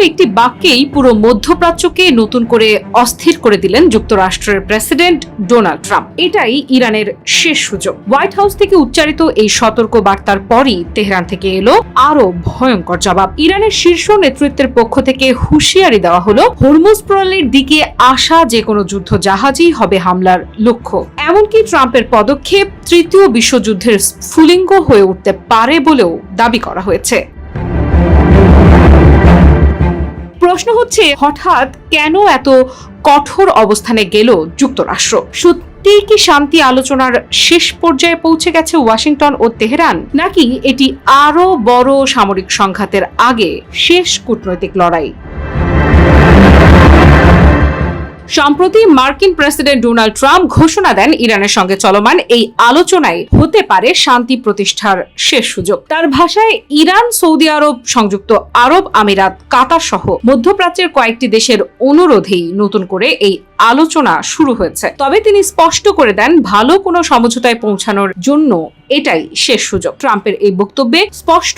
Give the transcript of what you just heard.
একটি বাক্যেই পুরো মধ্যপ্রাচ্যকে নতুন করে অস্থির করে দিলেন যুক্তরাষ্ট্রের প্রেসিডেন্ট ডোনাল্ড ট্রাম্প। এটাই ইরানের শেষ সুযোগ। হোয়াইট হাউস থেকে উচ্চারিত এই সতর্ক বার্তার পরই তেহরান থেকে এলো আরো ভয়ঙ্কর জবাব। ইরানের শীর্ষ নেতৃত্বের পক্ষ থেকে হুঁশিয়ারি দেওয়া হলো, হরমুজ প্রণালীর দিকে আসা যে কোনো যুদ্ধ জাহাজই হবে হামলার লক্ষ্য। এমনকি ট্রাম্পের পদক্ষেপ তৃতীয় বিশ্বযুদ্ধের স্ফুলিঙ্গ হয়ে উঠতে পারে বলেও দাবি করা হয়েছে। প্রশ্ন হচ্ছে, হঠাৎ কেন এত কঠোর অবস্থানে গেল যুক্তরাষ্ট্র? সত্যিই কি শান্তি আলোচনার শেষ পর্যায়ে পৌঁছে গেছে ওয়াশিংটন ও তেহরান, নাকি এটি আরো বড় সামরিক সংঘাতের আগে শেষ কূটনৈতিক লড়াই? সম্প্রতি মার্কিন প্রেসিডেন্ট ডোনাল্ড ট্রাম্প ঘোষণা দেন, ইরানের সঙ্গে চলমান এই আলোচনায় হতে পারে শান্তি প্রতিষ্ঠার শেষ সুযোগ। তার ভাষায়, ইরান, সৌদি আরব, সংযুক্ত আরব আমিরাত, কাতার সহ মধ্যপ্রাচ্যের কয়েকটি দেশের অনুরোধেই নতুন করে এই আলোচনা শুরু হয়েছে। তবে তিনি স্পষ্ট করে দেন, ভালো কোনো সমঝোতায় পৌঁছানোর জন্য এটাই শেষ সুযোগ। ট্রাম্পের এই বক্তব্যে স্পষ্ট